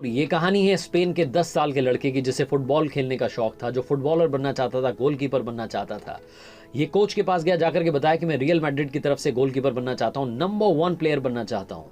ये कहानी है स्पेन के 10 साल के लड़के की जिसे फुटबॉल खेलने का शौक था, जो फुटबॉलर बनना चाहता था, गोलकीपर बनना चाहता था। ये कोच के पास गया, जाकर के बताया कि मैं रियल मैड्रिड की तरफ से गोलकीपर बनना चाहता हूँ, नंबर 1 प्लेयर बनना चाहता हूँ।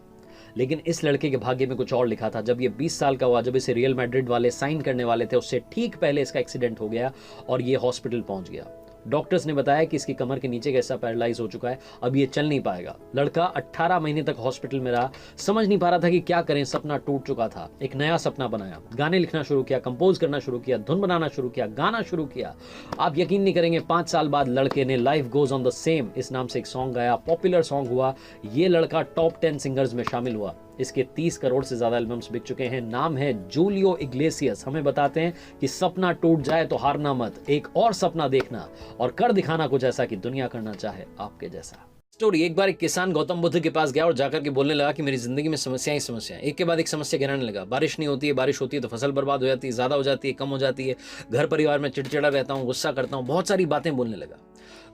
लेकिन इस लड़के के भाग्य में कुछ और लिखा था। जब ये 20 साल का हुआ, जब इसे रियल मैड्रिड वाले साइन करने वाले थे, उससे ठीक पहले इसका एक्सीडेंट हो गया और ये हॉस्पिटल पहुंच गया। डॉक्टर्स ने बताया कि इसकी कमर के नीचे का हिस्सा पैरालाइज हो चुका है, अब ये चल नहीं पाएगा। लड़का 18 महीने तक हॉस्पिटल में रहा, समझ नहीं पा रहा था कि क्या करें। सपना टूट चुका था। एक नया सपना बनाया, गाने लिखना शुरू किया, कंपोज करना शुरू किया, धुन बनाना शुरू किया, गाना शुरू किया। आप यकीन नहीं करेंगे, 5 साल बाद लड़के ने life goes on the same इस नाम से एक सॉन्ग गाया, पॉपुलर सॉन्ग हुआ। ये लड़का टॉप 10 सिंगर्स में शामिल हुआ। इसके 30 करोड़ से ज्यादा एल्बम्स बिक चुके हैं। नाम है जूलियो इग्लेसियस। हमें बताते हैं कि सपना टूट जाए तो हारना मत, एक और सपना देखना और कर दिखाना कुछ ऐसा कि दुनिया करना चाहे आपके जैसा। स्टोरी, एक बार एक किसान गौतम बुद्ध के पास गया और जाकर के बोलने लगा कि मेरी जिंदगी में समस्याएं ही समस्याएं, एक के बाद एक समस्या गिनाने लगा। बारिश नहीं होती है, बारिश होती है तो फसल बर्बाद हो जाती है, ज्यादा हो जाती है, कम हो जाती है, घर परिवार में चिड़चिड़ा रहता हूँ, गुस्सा करता हूँ, बहुत सारी बातें बोलने लगा।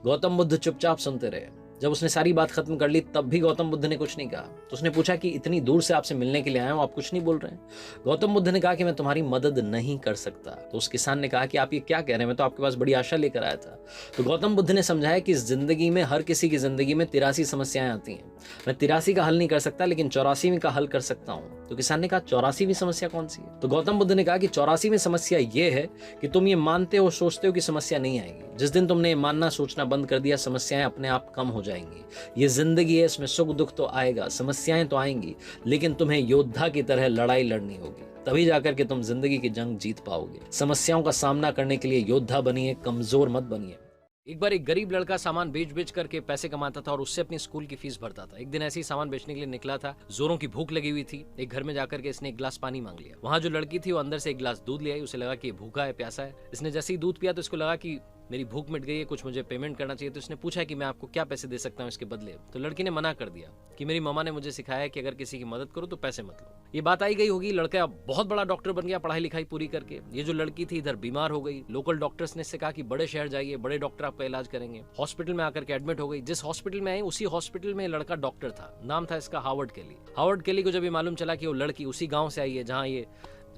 गौतम बुद्ध चुपचाप सुनते रहे। जब उसने सारी बात खत्म कर ली तब भी गौतम बुद्ध ने कुछ नहीं कहा। तो उसने पूछा कि इतनी दूर से आपसे मिलने के लिए आया हूं, आप कुछ नहीं बोल रहे हैं। गौतम बुद्ध ने कहा कि मैं तुम्हारी मदद नहीं कर सकता। तो उस किसान ने कहा कि आप ये क्या कह रहे हैं, मैं तो आपके पास बड़ी आशा लेकर आया था। तो गौतम बुद्ध ने समझाया कि इस जिंदगी में हर किसी की जिंदगी में 83 समस्याएं आती हैं। मैं 83 का हल नहीं कर सकता, लेकिन 84वीं का हल कर सकता हूं। तो किसान ने कहा 84वीं समस्या कौन सी है? तो गौतम बुद्ध ने कहा कि 84वीं समस्या ये है कि तुम ये मानते हो, सोचते हो कि समस्या नहीं आएगी। जिस दिन तुमने ये मानना सोचना बंद कर दिया, समस्याएं अपने आप कम हो जाएंगी। ये जिंदगी है, इसमें सुख दुख तो आएगा, समस्याएं तो आएंगी, लेकिन तुम्हें योद्धा की तरह लड़ाई लड़नी होगी। तभी जाकर के तुम जिंदगी की जंग जीत पाओगे। समस्याओं का सामना करने के लिए योद्धा बनिए, कमजोर मत बनिए। एक बार एक गरीब लड़का सामान बेच बेच करके पैसे कमाता था और उससे अपनी स्कूल की फीस भरता था। एक दिन ऐसे ही सामान बेचने के लिए निकला था, जोरों की भूख लगी हुई थी। एक घर में जाकर के इसने एक गिलास पानी मांग लिया। वहां जो लड़की थी वो अंदर से एक गिलास दूध ले आई। उसे लगा कि ये भूखा है, प्यासा है। इसने जैसे ही दूध पिया तो इसको लगा कि मेरी भूख मिट गई है, कुछ मुझे पेमेंट करना चाहिए। तो इसने पूछा कि मैं आपको क्या पैसे दे सकता हूँ इसके बदले। तो लड़की ने मना कर दिया कि मेरी मम्मा ने मुझे सिखाया है कि अगर किसी की मदद करो तो पैसे मत लो। ये बात आई गई होगी, लड़का बहुत बड़ा डॉक्टर बन गया पढ़ाई लिखाई पूरी करके। ये जो लड़की थी इधर बीमार हो गई। लोकल डॉक्टर्स ने इससे कहा कि बड़े शहर जाइए, बड़े डॉक्टर आपका इलाज करेंगे। हॉस्पिटल में आकर के एडमिट हो गई। जिस हॉस्पिटल में आई उसी हॉस्पिटल में लड़का डॉक्टर था। नाम था इसका हावर्ड केली। हावर्ड केली को जब ये मालूम चला कि वो लड़की उसी गाँव से आई है जहाँ ये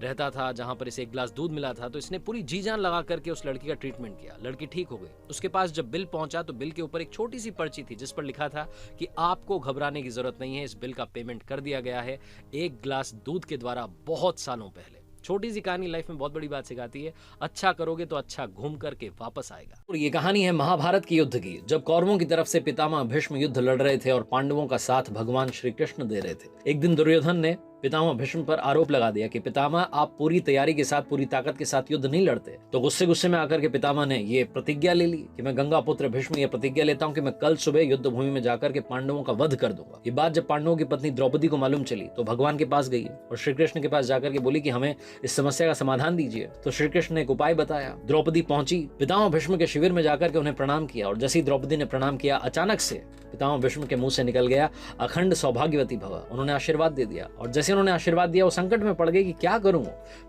रहता था, जहां पर इसे एक गिलास दूध मिला था, तो इसने पूरी जी जान लगा करके उस लड़की का ट्रीटमेंट किया। लड़की ठीक हो गई। उसके पास जब बिल पहुंचा तो बिल के ऊपर एक छोटी सी पर्ची थी जिस पर लिखा था कि आपको घबराने की जरूरत नहीं है, इस बिल का पेमेंट कर दिया गया है एक गिलास दूध के द्वारा बहुत सालों पहले। छोटी सी कहानी लाइफ में बहुत बड़ी बात सिखाती है। अच्छा करोगे तो अच्छा घूम करके वापस आएगा। और ये कहानी है महाभारत के युद्ध की, जब कौरवों की तरफ से पितामह भीष्म युद्ध लड़ रहे थे और पांडवों का साथ भगवान श्री कृष्ण दे रहे थे। एक दिन दुर्योधन ने पितामह भीष्म पर आरोप लगा दिया कि पितामह आप पूरी तैयारी के साथ, पूरी ताकत के साथ युद्ध नहीं लड़ते। तो गुस्से गुस्से में आकर के पितामह ने ये प्रतिज्ञा ले ली कि मैं गंगा पुत्र भीष्म ये प्रतिज्ञा लेता हूं कि मैं कल सुबह युद्ध भूमि में जाकर के पांडवों का वध कर दूंगा। ये बात जब पांडवों की पत्नी द्रौपदी को मालूम चली तो भगवान के पास गई और श्री कृष्ण के पास जाकर के बोली कि हमें इस समस्या का समाधान दीजिए। तो श्री कृष्ण ने एक उपाय बताया। द्रौपदी पहुंची, पितामह भीष्म के शिविर में जाकर के उन्हें प्रणाम किया और जैसे ही द्रौपदी ने प्रणाम किया, अचानक से पितामह भीष्म के मुंह से निकल गया अखंड सौभाग्यवती भव। उन्होंने आशीर्वाद दे दिया और जैसे उन्होंने आशीर्वाद दिया वो संकट में पड़ गए कि क्या करूं।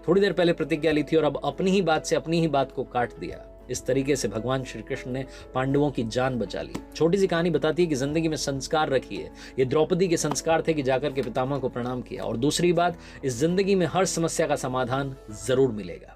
थोड़ी देर पहले प्रतिज्ञा ली थी और अब अपनी ही बात से अपनी ही बात को काट दिया। इस तरीके से भगवान श्री कृष्ण ने पांडवों की जान बचा ली। छोटी सी कहानी बताती है कि जिंदगी में संस्कार रखिए। ये द्रौपदी के संस्कार थे कि जाकर के पितामह को प्रणाम किया। और दूसरी बात, इस जिंदगी में हर समस्या का समाधान जरूर मिलेगा।